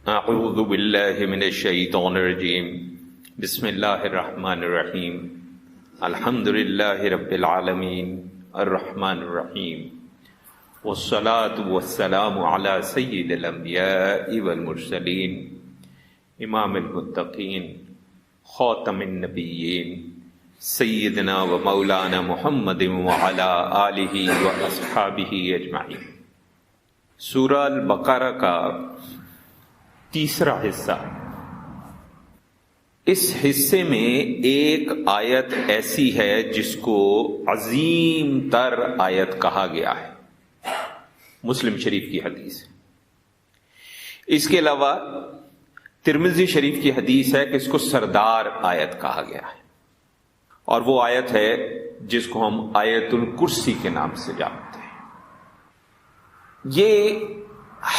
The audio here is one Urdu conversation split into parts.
اعوذ باللہ من الشیطان الرجیم بسم اللہ الرحمن الرحیم الحمد للہ رب العالمین الرحمن الرحیم والصلاة والسلام علی سید الانبیاء والمرسلین امام المتقین خاتم النبیین سیدنا و مولانا محمد وعلی آلہ و اصحابہ اجمعین۔ سورہ البقرہ کا تیسرا حصہ۔ اس حصے میں ایک آیت ایسی ہے جس کو عظیم تر آیت کہا گیا ہے، مسلم شریف کی حدیث ہے۔ اس کے علاوہ ترمذی شریف کی حدیث ہے کہ اس کو سردار آیت کہا گیا ہے، اور وہ آیت ہے جس کو ہم آیت الکرسی کے نام سے جانتے ہیں۔ یہ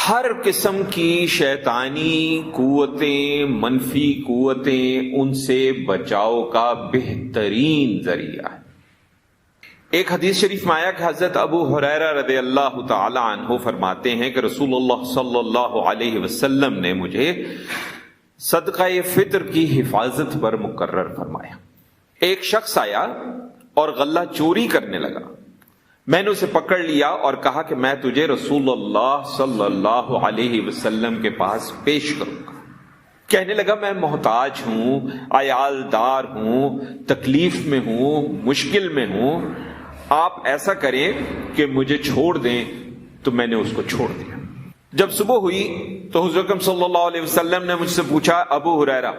ہر قسم کی شیطانی قوتیں، منفی قوتیں، ان سے بچاؤ کا بہترین ذریعہ ہے۔ ایک حدیث شریف میں آیا کہ حضرت ابو ہریرہ رضی اللہ تعالی عنہ فرماتے ہیں کہ رسول اللہ صلی اللہ علیہ وسلم نے مجھے صدقہ فطر کی حفاظت پر مقرر فرمایا۔ ایک شخص آیا اور غلہ چوری کرنے لگا۔ میں نے اسے پکڑ لیا اور کہا کہ میں تجھے رسول اللہ صلی اللہ علیہ وسلم کے پاس پیش کروں گا۔ کہنے لگا میں محتاج ہوں، عیال دار ہوں، تکلیف میں ہوں، مشکل میں ہوں، آپ ایسا کریں کہ مجھے چھوڑ دیں۔ تو میں نے اس کو چھوڑ دیا۔ جب صبح ہوئی تو حضور اکرم صلی اللہ علیہ وسلم نے مجھ سے پوچھا، ابو ہریرہ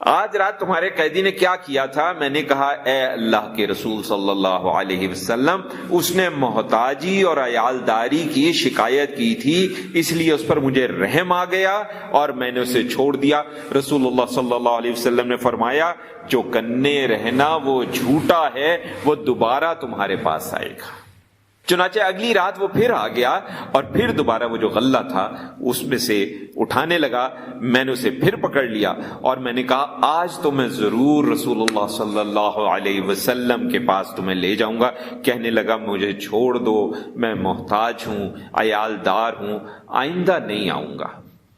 آج رات تمہارے قیدی نے کیا کیا تھا؟ میں نے کہا اے اللہ کے رسول صلی اللہ علیہ وسلم، اس نے محتاجی اور عیالداری کی شکایت کی تھی، اس لیے اس پر مجھے رحم آ گیا اور میں نے اسے چھوڑ دیا۔ رسول اللہ صلی اللہ علیہ وسلم نے فرمایا جو کنے رہنا وہ جھوٹا ہے، وہ دوبارہ تمہارے پاس آئے گا۔ چنانچہ اگلی رات وہ پھر آ گیا اور پھر دوبارہ وہ جو غلہ تھا اس میں سے اٹھانے لگا۔ میں نے اسے پھر پکڑ لیا اور میں نے کہا آج تو میں ضرور رسول اللہ صلی اللہ علیہ وسلم کے پاس تمہیں لے جاؤں گا۔ کہنے لگا مجھے چھوڑ دو، میں محتاج ہوں، عیال دار ہوں، آئندہ نہیں آؤں گا۔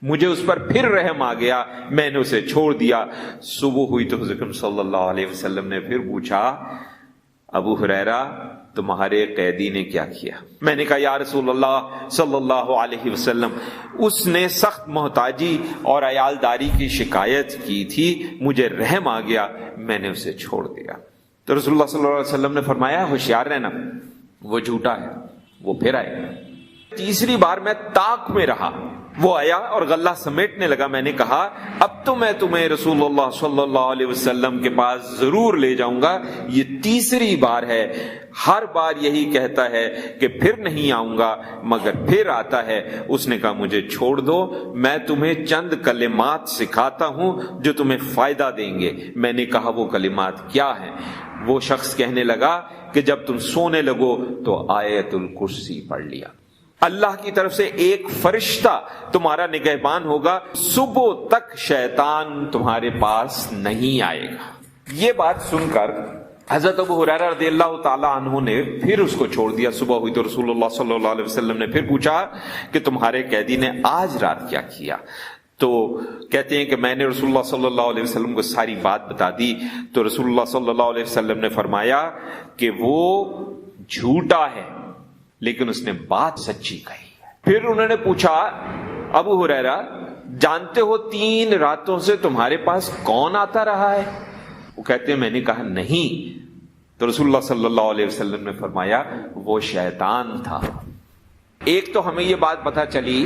مجھے اس پر پھر رحم آ گیا، میں نے اسے چھوڑ دیا۔ صبح ہوئی تو حضرت صلی اللہ علیہ وسلم نے پھر پوچھا، ابو ہریرہ تمہارے قیدی نے کیا کیا؟ میں نے کہا یا رسول اللہ صلی اللہ علیہ وسلم، اس نے سخت محتاجی اور عیالداری کی شکایت کی تھی، مجھے رحم آ گیا، میں نے اسے چھوڑ دیا۔ تو رسول اللہ صلی اللہ علیہ وسلم نے فرمایا ہوشیار رہنا، وہ جھوٹا ہے، وہ پھر آئے گا۔ تیسری بار میں طاق میں رہا، وہ آیا اور غلہ سمیٹنے لگا۔ میں نے کہا اب تو میں تمہیں رسول اللہ صلی اللہ علیہ وسلم کے پاس ضرور لے جاؤں گا۔ یہ تیسری بار ہے، ہر بار یہی کہتا ہے کہ پھر نہیں آؤں گا، مگر پھر آتا ہے۔ اس نے کہا مجھے چھوڑ دو، میں تمہیں چند کلمات سکھاتا ہوں جو تمہیں فائدہ دیں گے۔ میں نے کہا وہ کلمات کیا ہیں؟ وہ شخص کہنے لگا کہ جب تم سونے لگو تو آیت الکرسی پڑھ لیا۔ اللہ کی طرف سے ایک فرشتہ تمہارا نگہبان ہوگا، صبح تک شیطان تمہارے پاس نہیں آئے گا۔ یہ بات سن کر حضرت ابو ہریرہ رضی اللہ تعالی عنہ نے پھر اس کو چھوڑ دیا۔ صبح ہوئی تو رسول اللہ صلی اللہ علیہ وسلم نے پھر پوچھا کہ تمہارے قیدی نے آج رات کیا کیا؟ تو کہتے ہیں کہ میں نے رسول اللہ صلی اللہ علیہ وسلم کو ساری بات بتا دی۔ تو رسول اللہ صلی اللہ علیہ وسلم نے فرمایا کہ وہ جھوٹا ہے لیکن اس نے بات سچی کہی ہے۔ پھر انہوں نے پوچھا ابو ہریرہ جانتے ہو 3 راتوں سے تمہارے پاس کون آتا رہا ہے؟ وہ کہتے ہیں میں نے کہا نہیں۔ تو رسول اللہ صلی اللہ علیہ وسلم نے فرمایا وہ شیطان تھا۔ ایک تو ہمیں یہ بات پتہ چلی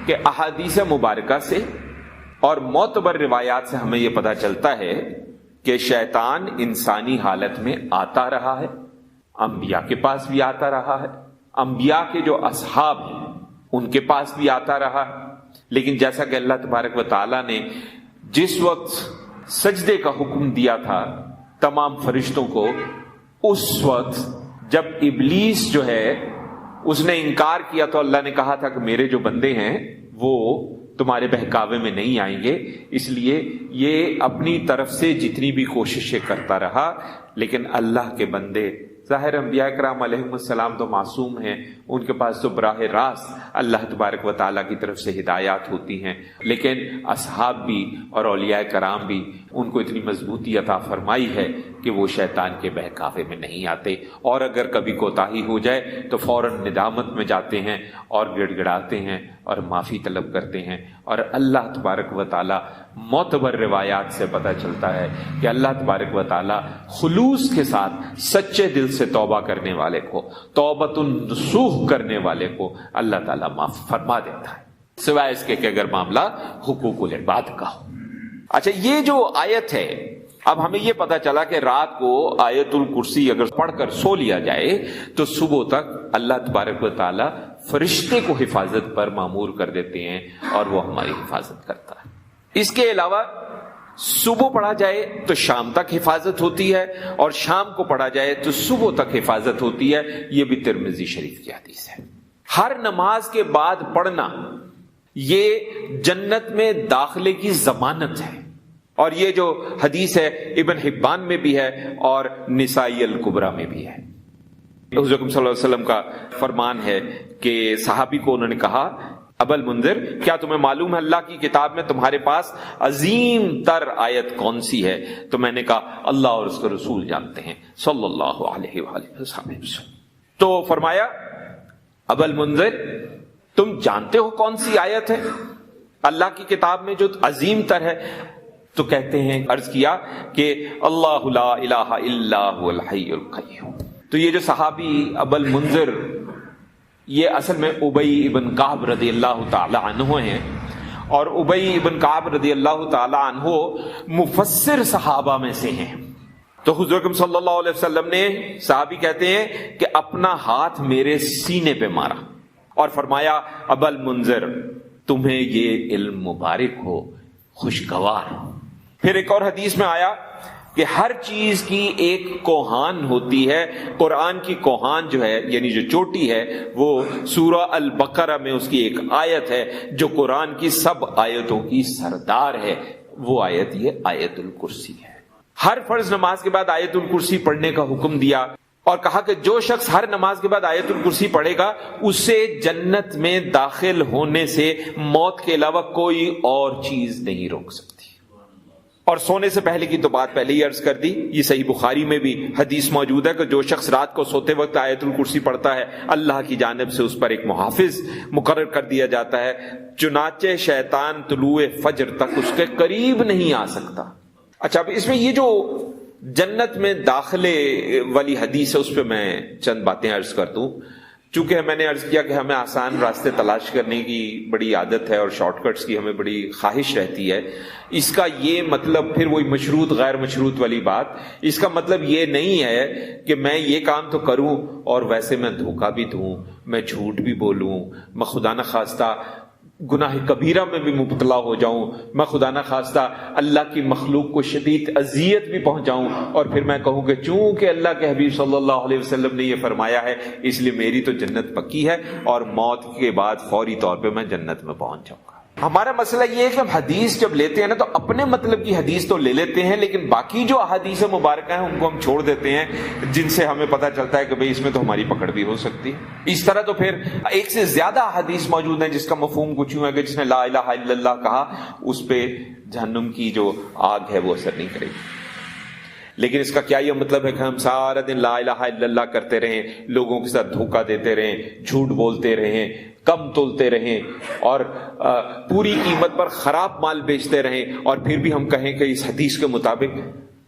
کہ احادیث مبارکہ سے اور معتبر روایات سے ہمیں یہ پتہ چلتا ہے کہ شیطان انسانی حالت میں آتا رہا ہے، انبیاء کے پاس بھی آتا رہا ہے، انبیاء کے جو اصحاب ہیں ان کے پاس بھی آتا رہا ہے، لیکن جیسا کہ اللہ تبارک و تعالیٰ نے جس وقت سجدے کا حکم دیا تھا تمام فرشتوں کو، اس وقت جب ابلیس جو ہے اس نے انکار کیا تو اللہ نے کہا تھا کہ میرے جو بندے ہیں وہ تمہارے بہکاوے میں نہیں آئیں گے، اس لیے یہ اپنی طرف سے جتنی بھی کوششیں کرتا رہا، لیکن اللہ کے بندے ظاہر انبیاء کرام علیہم السلام تو معصوم ہیں، ان کے پاس تو براہ راست اللہ تبارک و تعالیٰ کی طرف سے ہدایات ہوتی ہیں، لیکن اصحاب بھی اور اولیاء کرام بھی ان کو اتنی مضبوطی عطا فرمائی ہے کہ وہ شیطان کے بہکاوے میں نہیں آتے، اور اگر کبھی کوتاہی ہو جائے تو فوراً ندامت میں جاتے ہیں اور گڑ گڑاتے ہیں اور معافی طلب کرتے ہیں۔ اور اللہ تبارک و تعالیٰ، معتبر روایات سے پتہ چلتا ہے کہ اللہ تبارک و تعالیٰ خلوص کے ساتھ سچے دل سے توبہ کرنے والے کو، توبۃ النصوح کرنے والے کو اللہ تعالیٰ معاف فرما دیتا ہے، سوائے اس کے کہ اگر معاملہ حقوق العباد کا ہو۔ اچھا، یہ جو آیت ہے، اب ہمیں یہ پتا چلا کہ رات کو آیت الکرسی اگر پڑھ کر سو لیا جائے تو صبح تک اللہ تبارک و تعالیٰ فرشتے کو حفاظت پر مامور کر دیتے ہیں اور وہ ہماری حفاظت کرتا ہے۔ اس کے علاوہ صبح پڑھا جائے تو شام تک حفاظت ہوتی ہے، اور شام کو پڑھا جائے تو صبح تک حفاظت ہوتی ہے۔ یہ بھی ترمذی شریف کی حدیث ہے۔ ہر نماز کے بعد پڑھنا یہ جنت میں داخلے کی ضمانت ہے، اور یہ جو حدیث ہے ابن حبان میں بھی ہے اور نسائی الکبریٰ میں بھی ہے۔ حضور صلی اللہ علیہ وسلم کا فرمان ہے کہ صحابی کو انہوں نے کہا، ابا المنذر، کیا تمہیں معلوم ہے اللہ کی کتاب میں تمہارے پاس عظیم تر آیت کون سی ہے؟ تو میں نے کہا اللہ اور اس کے رسول جانتے ہیں صلی اللہ علیہ وآلہ وسلم۔ تو فرمایا، ابا المنذر، تم جانتے ہو کون سی آیت ہے اللہ کی کتاب میں جو عظیم تر ہے؟ تو کہتے ہیں، عرض کیا کہ اللہ لا الہ الا هو الحی القیوم۔ تو یہ جو صحابی ابا المنذر، یہ اصل میں ابی ابن کعب رضی اللہ تعالی عنہ ہیں، اور ابی ابن کعب رضی اللہ تعالی عنہ مفسر صحابہ میں سے ہیں۔ تو حضور اکرم صلی اللہ علیہ وسلم نے، صحابی کہتے ہیں کہ اپنا ہاتھ میرے سینے پہ مارا اور فرمایا، ابا المنذر، تمہیں یہ علم مبارک ہو، خوشگوار ہو۔ پھر ایک اور حدیث میں آیا کہ ہر چیز کی ایک کوہان ہوتی ہے، قرآن کی کوہان جو ہے، یعنی جو چوٹی ہے، وہ سورہ البقرہ میں اس کی ایک آیت ہے جو قرآن کی سب آیتوں کی سردار ہے، وہ آیت یہ آیت الکرسی ہے۔ ہر فرض نماز کے بعد آیت الکرسی پڑھنے کا حکم دیا، اور کہا کہ جو شخص ہر نماز کے بعد آیت الکرسی پڑھے گا، اسے جنت میں داخل ہونے سے موت کے علاوہ کوئی اور چیز نہیں روک سکتی۔ اور سونے سے پہلے کی تو بات پہلے ہی عرض کر دی، یہ صحیح بخاری میں بھی حدیث موجود ہے کہ جو شخص رات کو سوتے وقت آیت الکرسی پڑھتا ہے، اللہ کی جانب سے اس پر ایک محافظ مقرر کر دیا جاتا ہے، چنانچہ شیطان طلوع فجر تک اس کے قریب نہیں آ سکتا۔ اچھا، اب اس میں یہ جو جنت میں داخلے والی حدیث ہے، اس پہ میں چند باتیں عرض کر دوں۔ چونکہ میں نے عرض کیا کہ ہمیں آسان راستے تلاش کرنے کی بڑی عادت ہے اور شارٹ کٹس کی ہمیں بڑی خواہش رہتی ہے، اس کا یہ مطلب پھر وہی مشروط غیر مشروط والی بات، اس کا مطلب یہ نہیں ہے کہ میں یہ کام تو کروں اور ویسے میں دھوکہ بھی دوں، میں جھوٹ بھی بولوں، میں خدا نخواستہ گناہ کبیرہ میں بھی مبتلا ہو جاؤں، میں خدا نخواستہ اللہ کی مخلوق کو شدید اذیت بھی پہنچاؤں، اور پھر میں کہوں کہ چونکہ اللہ کے حبیب صلی اللہ علیہ وسلم نے یہ فرمایا ہے اس لیے میری تو جنت پکی ہے اور موت کے بعد فوری طور پہ میں جنت میں پہنچ جاؤں گا۔ ہمارا مسئلہ یہ ہے کہ ہم حدیث جب لیتے ہیں نا تو اپنے مطلب کی حدیث تو لے لیتے ہیں، لیکن باقی جو احادیث مبارکہ ہیں ان کو ہم چھوڑ دیتے ہیں، جن سے ہمیں پتہ چلتا ہے کہ بھئی اس میں تو ہماری پکڑ بھی ہو سکتی ہے۔ اس طرح تو پھر ایک سے زیادہ حدیث موجود ہیں جس کا مفہوم کچھ یوں ہے کہ جس نے لا الہ الا اللہ کہا اس پہ جہنم کی جو آگ ہے وہ اثر نہیں کرے گی۔ لیکن اس کا کیا یہ مطلب ہے کہ ہم سارا دن لا الہ الا اللہ کرتے رہیں، لوگوں کے ساتھ دھوکہ دیتے رہیں، جھوٹ بولتے رہیں، کم تولتے رہیں اور پوری قیمت پر خراب مال بیچتے رہیں، اور پھر بھی ہم کہیں کہ اس حدیث کے مطابق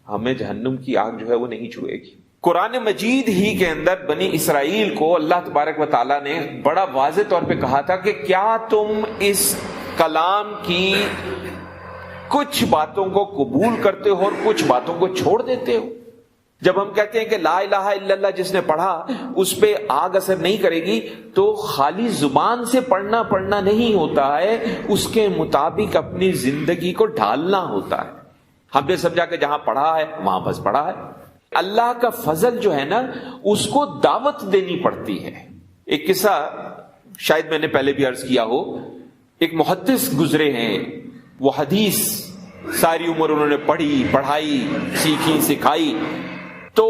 ہمیں جہنم کی آگ جو ہے وہ نہیں چھوئے گی؟ قرآن مجید ہی کے اندر بنی اسرائیل کو اللہ تبارک و تعالیٰ نے بڑا واضح طور پہ کہا تھا کہ کیا تم اس کلام کی کچھ باتوں کو قبول کرتے ہو اور کچھ باتوں کو چھوڑ دیتے ہو؟ جب ہم کہتے ہیں کہ لا الہ الا اللہ جس نے پڑھا اس پہ آگ اثر نہیں کرے گی، تو خالی زبان سے پڑھنا نہیں ہوتا ہے، اس کے مطابق اپنی زندگی کو ڈھالنا ہوتا ہے۔ ہم نے سمجھا کہ جہاں پڑھا ہے وہاں بس پڑھا ہے۔ اللہ کا فضل جو ہے نا اس کو دعوت دینی پڑتی ہے۔ ایک قصہ شاید میں نے پہلے بھی عرض کیا ہو، ایک محدث گزرے ہیں، وہ حدیث ساری عمر انہوں نے پڑھی، پڑھائی، سیکھی، سکھائی، تو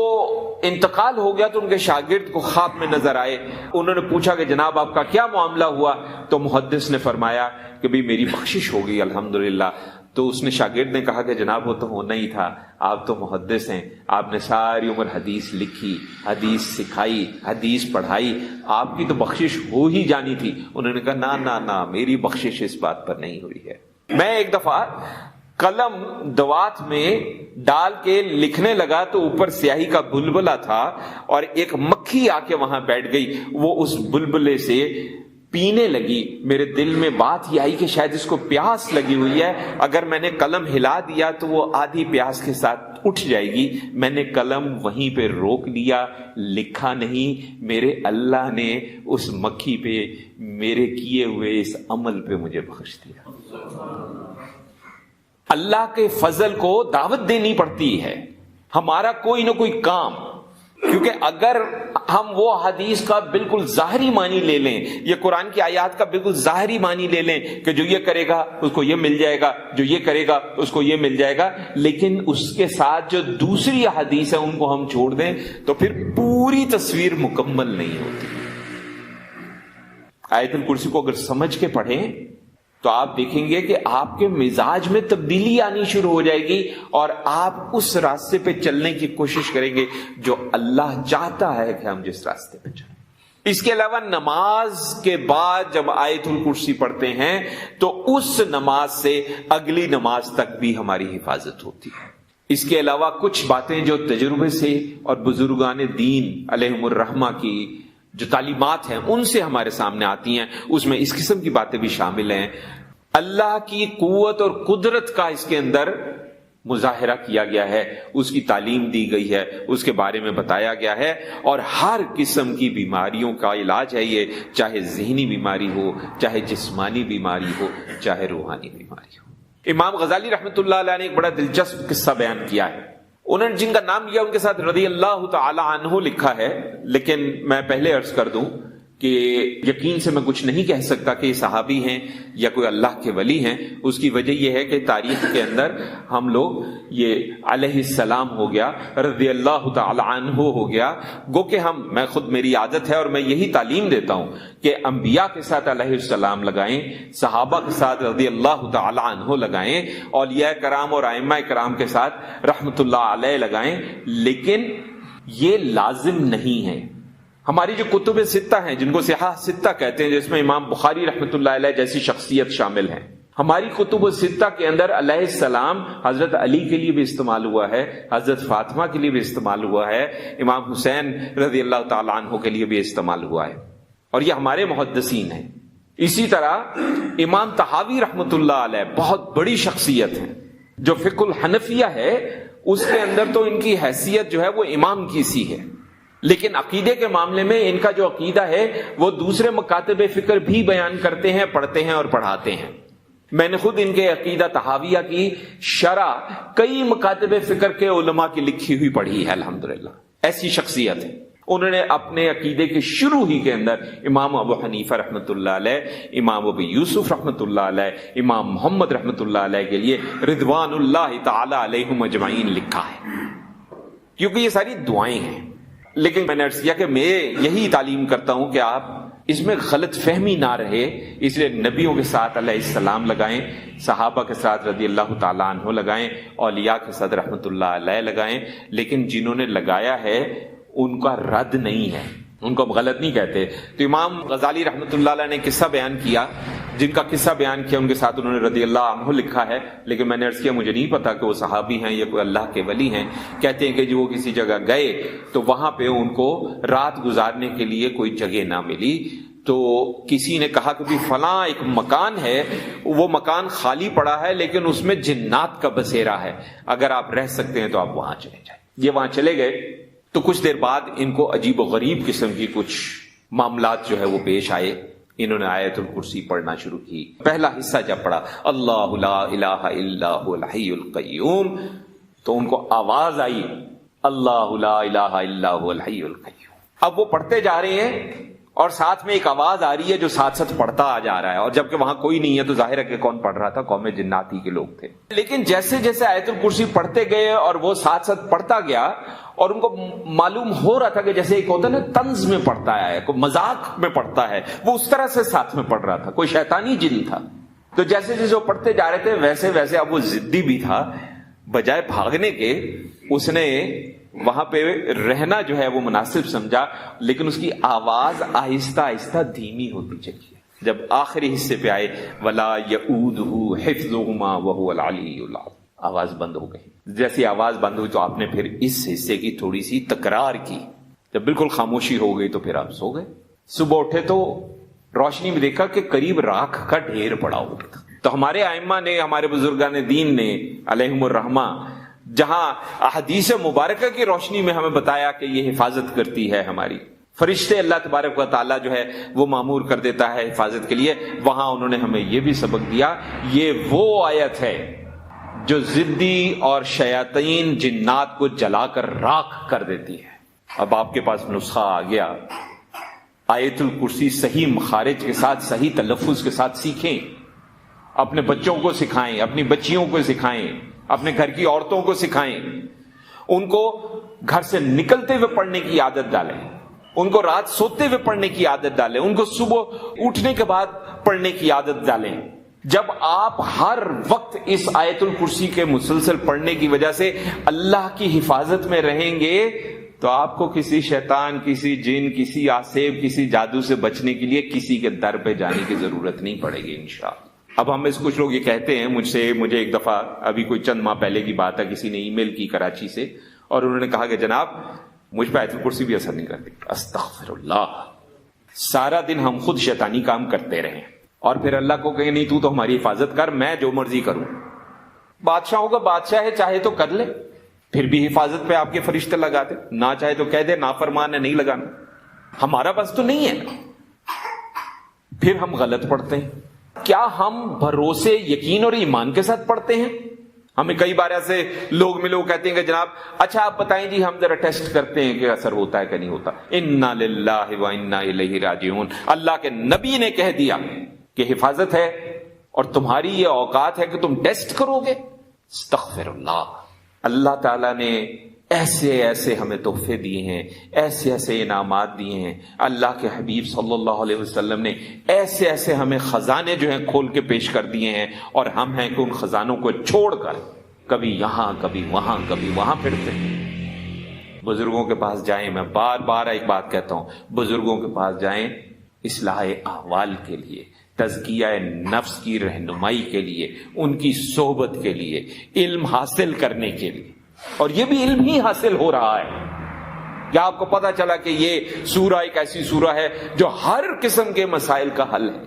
انتقال ہو گیا تو ان کے شاگرد کو خواب میں نظر آئے. انہوں نے پوچھا کہ جناب آپ کا کیا معاملہ ہوا؟ تو محدث نے فرمایا کہ بھی میری بخشش ہو گئی الحمدللہ. تو اس نے شاگرد نے کہا کہ جناب وہ تو ہونا ہی تھا، آپ تو محدث ہیں، آپ نے ساری عمر حدیث لکھی، حدیث سکھائی، حدیث پڑھائی، آپ کی تو بخشش ہو ہی جانی تھی. انہوں نے کہا نا نا نا، میری بخشش اس بات پر نہیں ہوئی ہے. میں ایک دفعہ قلم دوات میں ڈال کے لکھنے لگا تو اوپر سیاہی کا بلبلہ تھا اور ایک مکھی آ کے وہاں بیٹھ گئی، وہ اس بلبلے سے پینے لگی. میرے دل میں بات یہ آئی کہ شاید اس کو پیاس لگی ہوئی ہے، اگر میں نے قلم ہلا دیا تو وہ آدھی پیاس کے ساتھ اٹھ جائے گی. میں نے قلم وہیں پہ روک لیا، لکھا نہیں. میرے اللہ نے اس مکھی پہ میرے کیے ہوئے اس عمل پہ مجھے بخش دیا. اللہ کے فضل کو دعوت دینی پڑتی ہے، ہمارا کوئی نہ کوئی کام. کیونکہ اگر ہم وہ حدیث کا بالکل ظاہری معنی لے لیں، یا قرآن کی آیات کا بالکل ظاہری معنی لے لیں کہ جو یہ کرے گا اس کو یہ مل جائے گا، جو یہ کرے گا اس کو یہ مل جائے گا، لیکن اس کے ساتھ جو دوسری حدیث ہے ان کو ہم چھوڑ دیں تو پھر پوری تصویر مکمل نہیں ہوتی. آیت الکرسی کو اگر سمجھ کے پڑھیں تو آپ دیکھیں گے کہ آپ کے مزاج میں تبدیلی آنی شروع ہو جائے گی اور آپ اس راستے پہ چلنے کی کوشش کریں گے جو اللہ چاہتا ہے کہ ہم جس راستے پہ چلیں. اس کے علاوہ نماز کے بعد جب آیت الکرسی پڑھتے ہیں تو اس نماز سے اگلی نماز تک بھی ہماری حفاظت ہوتی ہے. اس کے علاوہ کچھ باتیں جو تجربے سے اور بزرگان دین علیہم الرحمہ کی جو تعلیمات ہیں ان سے ہمارے سامنے آتی ہیں، اس میں اس قسم کی باتیں بھی شامل ہیں. اللہ کی قوت اور قدرت کا اس کے اندر مظاہرہ کیا گیا ہے، اس کی تعلیم دی گئی ہے، اس کے بارے میں بتایا گیا ہے. اور ہر قسم کی بیماریوں کا علاج ہے یہ، چاہے ذہنی بیماری ہو، چاہے جسمانی بیماری ہو، چاہے روحانی بیماری ہو. امام غزالی رحمۃ اللہ علیہ نے ایک بڑا دلچسپ قصہ بیان کیا ہے. انہوں نے جن کا نام لیا ان کے ساتھ رضی اللہ تعالی عنہ لکھا ہے، لیکن میں پہلے عرض کر دوں کہ یقین سے میں کچھ نہیں کہہ سکتا کہ یہ صحابی ہیں یا کوئی اللہ کے ولی ہیں. اس کی وجہ یہ ہے کہ تاریخ کے اندر ہم لوگ یہ علیہ السلام ہو گیا، رضی اللہ تعالی عنہ ہو گیا، گو کہ میں خود میری عادت ہے اور میں یہی تعلیم دیتا ہوں کہ انبیاء کے ساتھ علیہ السلام لگائیں، صحابہ کے ساتھ رضی اللہ تعالی عنہ لگائیں، اولیاء کرام اور ائمہ کرام کے ساتھ رحمت اللہ علیہ لگائیں، لیکن یہ لازم نہیں ہے. ہماری جو کتب ستہ ہیں جن کو صحاح ستہ کہتے ہیں، جس میں امام بخاری رحمۃ اللہ علیہ جیسی شخصیت شامل ہیں، ہماری کتب ستہ کے اندر علیہ السلام حضرت علی کے لیے بھی استعمال ہوا ہے، حضرت فاطمہ کے لیے بھی استعمال ہوا ہے، امام حسین رضی اللہ تعالی عنہ کے لیے بھی استعمال ہوا ہے، اور یہ ہمارے محدثین ہیں. اسی طرح امام طحاوی رحمۃ اللہ علیہ بہت بڑی شخصیت ہیں. جو فقہ الحنفیہ ہے اس کے اندر تو ان کی حیثیت جو ہے وہ امام کی سی ہے، لیکن عقیدے کے معاملے میں ان کا جو عقیدہ ہے وہ دوسرے مکاتب فکر بھی بیان کرتے ہیں، پڑھتے ہیں اور پڑھاتے ہیں. میں نے خود ان کے عقیدہ طحاویہ کی شرح کئی مکاتب فکر کے علماء کی لکھی ہوئی پڑھی ہے الحمدللہ. ایسی شخصیت ہے. انہوں نے اپنے عقیدے کے شروع ہی کے اندر امام ابو حنیفہ رحمۃ اللہ علیہ، امام ابو یوسف رحمۃ اللہ علیہ، امام محمد رحمۃ اللہ علیہ کے لیے رضوان اللہ تعالی علیہم اجمعین لکھا ہے، کیونکہ یہ ساری دعائیں ہیں. لیکن میں نے عرض کیا کہ میں یہی تعلیم کرتا ہوں کہ آپ اس میں غلط فہمی نہ رہے، اس لیے نبیوں کے ساتھ علیہ السلام لگائیں، صحابہ کے ساتھ رضی اللہ تعالیٰ عنہ لگائیں، اولیاء کے ساتھ رحمۃ اللہ علیہ لگائیں، لیکن جنہوں نے لگایا ہے ان کا رد نہیں ہے، ان کو ہم غلط نہیں کہتے. تو امام غزالی رحمۃ اللہ علیہ نے قصہ بیان کیا، جن کا قصہ بیان کیا ان کے ساتھ انہوں نے رضی اللہ عنہ لکھا ہے، لیکن میں نے عرض کیا مجھے نہیں پتا کہ وہ صحابی ہیں یا کوئی اللہ کے ولی ہیں. کہتے ہیں کہ جو وہ کسی جگہ گئے تو وہاں پہ ان کو رات گزارنے کے لیے کوئی جگہ نہ ملی، تو کسی نے کہا کہ فلاں ایک مکان ہے، وہ مکان خالی پڑا ہے لیکن اس میں جنات کا بسیرا ہے، اگر آپ رہ سکتے ہیں تو آپ وہاں چلے جائیں. یہ وہاں چلے گئے تو کچھ دیر بعد ان کو عجیب و غریب قسم کی کچھ معاملات جو ہے وہ پیش آئے. انہوں نے آیت الکرسی پڑھنا شروع کی. پہلا حصہ جب پڑھا اللہ لا الہ الا هو الحی القیوم، تو ان کو آواز آئی اللہ لا الہ الا هو الحی القیوم. اب وہ پڑھتے جا رہے ہیں اور ساتھ میں ایک آواز آ رہی ہے جو ساتھ ساتھ پڑھتا آ جا رہا ہے، اور جبکہ وہاں کوئی نہیں ہے تو ظاہر ہے کہ کون پڑھ رہا تھا، قوم جناتی کے لوگ تھے. لیکن جیسے جیسے آیت الکرسی پڑھتے گئے اور وہ ساتھ ساتھ پڑھتا گیا، اور ان کو معلوم ہو رہا تھا کہ جیسے ایک ہوتا ہے نا طنز میں پڑھتا ہے، کوئی مذاق میں پڑھتا ہے، وہ اس طرح سے ساتھ میں پڑھ رہا تھا، کوئی شیطانی جن تھا. تو جیسے جیسے وہ پڑھتے جا رہے تھے ویسے ویسے اب وہ ضدی بھی تھا، بجائے بھاگنے کے اس نے وہاں پہ رہنا جو ہے وہ مناسب سمجھا، لیکن اس کی آواز آہستہ آہستہ دھیمی ہوتی چلی. جب آخری حصے پہ آئے وَلَا يَئُودُهُ حِفْظُهُمَا وَهُوَ الْعَلِيُّ الْعَظِيمُ، آواز بند ہو گئی. جیسی آواز بند ہوئی تو آپ نے پھر اس حصے کی تھوڑی سی تکرار کی. جب بالکل خاموشی ہو گئی تو پھر آپ سو گئے. صبح اٹھے تو روشنی میں دیکھا کہ قریب راکھ کا ڈھیر پڑا ہوا تھا. تو ہمارے ائمہ نے، ہمارے بزرگان دین نے علیہم الرحمہ، جہاں احادیث مبارکہ کی روشنی میں ہمیں بتایا کہ یہ حفاظت کرتی ہے ہماری، فرشتے اللہ تبارک و تعالیٰ جو ہے وہ مامور کر دیتا ہے حفاظت کے لیے، وہاں انہوں نے ہمیں یہ بھی سبق دیا. یہ وہ آیت ہے جو ضدی اور شیاطین جنات کو جلا کر راکھ کر دیتی ہے. اب آپ کے پاس نسخہ آ گیا. آیت الکرسی صحیح مخارج کے ساتھ، صحیح تلفظ کے ساتھ سیکھیں، اپنے بچوں کو سکھائیں، اپنی بچیوں کو سکھائیں، اپنے گھر کی عورتوں کو سکھائیں. ان کو گھر سے نکلتے ہوئے پڑھنے کی عادت ڈالیں، ان کو رات سوتے ہوئے پڑھنے کی عادت ڈالیں، ان کو صبح اٹھنے کے بعد پڑھنے کی عادت ڈالیں. جب آپ ہر وقت اس آیت الکرسی کے مسلسل پڑھنے کی وجہ سے اللہ کی حفاظت میں رہیں گے تو آپ کو کسی شیطان، کسی جن، کسی آسیب، کسی جادو سے بچنے کے لیے کسی کے در پہ جانے کی ضرورت نہیں پڑے گی انشاءاللہ. اب ہم کچھ لوگ یہ کہتے ہیں مجھے ایک دفعہ ابھی کوئی چند ماہ پہلے کی بات ہے، کسی نے ای میل کی کراچی سے، اور انہوں نے کہا کہ جناب مجھ پہ آیت الکرسی بھی اثر نہیں کرتی. استغفر اللہ. سارا دن ہم خود شیطانی کام کرتے رہے اور پھر اللہ کو کہیں نہیں تو ہماری حفاظت کر، میں جو مرضی کروں. بادشاہوں کا بادشاہ ہے، چاہے تو کر لے، پھر بھی حفاظت پہ آپ کے فرشتے لگاتے، نہ چاہے تو کہہ دے نافرمان ہے نہیں لگانا. ہمارا بس تو نہیں ہے. پھر ہم غلط پڑھتے ہیں. کیا ہم بھروسے، یقین اور ایمان کے ساتھ پڑھتے ہیں؟ ہمیں کئی بار ایسے لوگ ملے وہ کہتے ہیں کہ جناب اچھا آپ بتائیں جی، ہم ذرا ٹیسٹ کرتے ہیں کہ اثر ہوتا ہے کہ نہیں ہوتا. انا للہ و انا الیہ راجعون. اللہ کے نبی نے کہہ دیا کہ حفاظت ہے اور تمہاری یہ اوقات ہے کہ تم ٹیسٹ کرو گے. استغفر اللہ. اللہ تعالیٰ نے ایسے ایسے ہمیں تحفے دیے ہیں، ایسے ایسے انعامات دیے ہیں. اللہ کے حبیب صلی اللہ علیہ وسلم نے ایسے ایسے ہمیں خزانے جو ہیں کھول کے پیش کر دیے ہیں، اور ہم ہیں کہ ان خزانوں کو چھوڑ کر کبھی یہاں کبھی وہاں کبھی وہاں پھرتے ہیں. بزرگوں کے پاس جائیں. میں بار بار ایک بات کہتا ہوں، بزرگوں کے پاس جائیں اصلاح احوال کے لیے، تزکیہ نفس کی رہنمائی کے لیے، ان کی صحبت کے لیے، علم حاصل کرنے کے لیے. اور یہ بھی علم ہی حاصل ہو رہا ہے. کیا آپ کو پتا چلا کہ یہ سورہ ایک ایسی سورہ ہے جو ہر قسم کے مسائل کا حل ہے.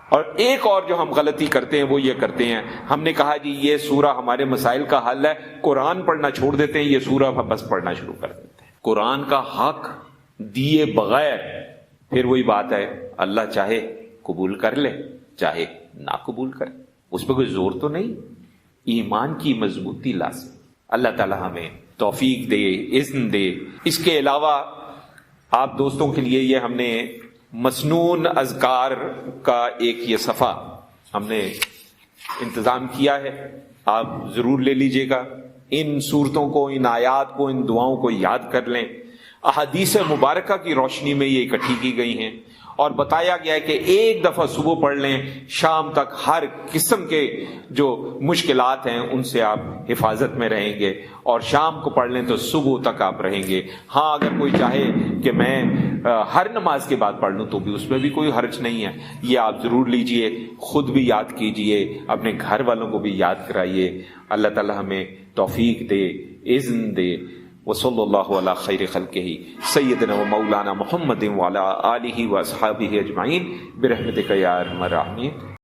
اور ایک اور جو ہم غلطی کرتے ہیں وہ یہ کرتے ہیں، ہم نے کہا جی یہ سورہ ہمارے مسائل کا حل ہے، قرآن پڑھنا چھوڑ دیتے ہیں، یہ سورہ بس پڑھنا شروع کر دیتے ہیں. قرآن کا حق دیے بغیر پھر وہی بات ہے، اللہ چاہے قبول کر لے چاہے نہ قبول کرے، اس پہ کوئی زور تو نہیں. ایمان کی مضبوطی لازم. اللہ تعالی ہمیں توفیق دے، اذن دے. اس کے علاوہ آپ دوستوں کے لیے یہ ہم نے مسنون اذکار کا ایک یہ صفحہ ہم نے انتظام کیا ہے، آپ ضرور لے لیجئے گا. ان صورتوں کو، ان آیات کو، ان دعاؤں کو یاد کر لیں. احادیث مبارکہ کی روشنی میں یہ اکٹھی کی گئی ہیں، اور بتایا گیا ہے کہ ایک دفعہ صبح پڑھ لیں، شام تک ہر قسم کے جو مشکلات ہیں ان سے آپ حفاظت میں رہیں گے. اور شام کو پڑھ لیں تو صبح تک آپ رہیں گے. ہاں اگر کوئی چاہے کہ میں ہر نماز کے بعد پڑھ لوں تو بھی اس میں بھی کوئی حرج نہیں ہے. یہ آپ ضرور لیجئے، خود بھی یاد کیجئے، اپنے گھر والوں کو بھی یاد کرائیے. اللہ تعالی ہمیں توفیق دے، اذن دے. وصلی اللہ علی خیر خلقہ سیدنا و مولانا محمد وعلی آلہ و اصحابہ اجمعین برحمتک یا ارحم الراحمین.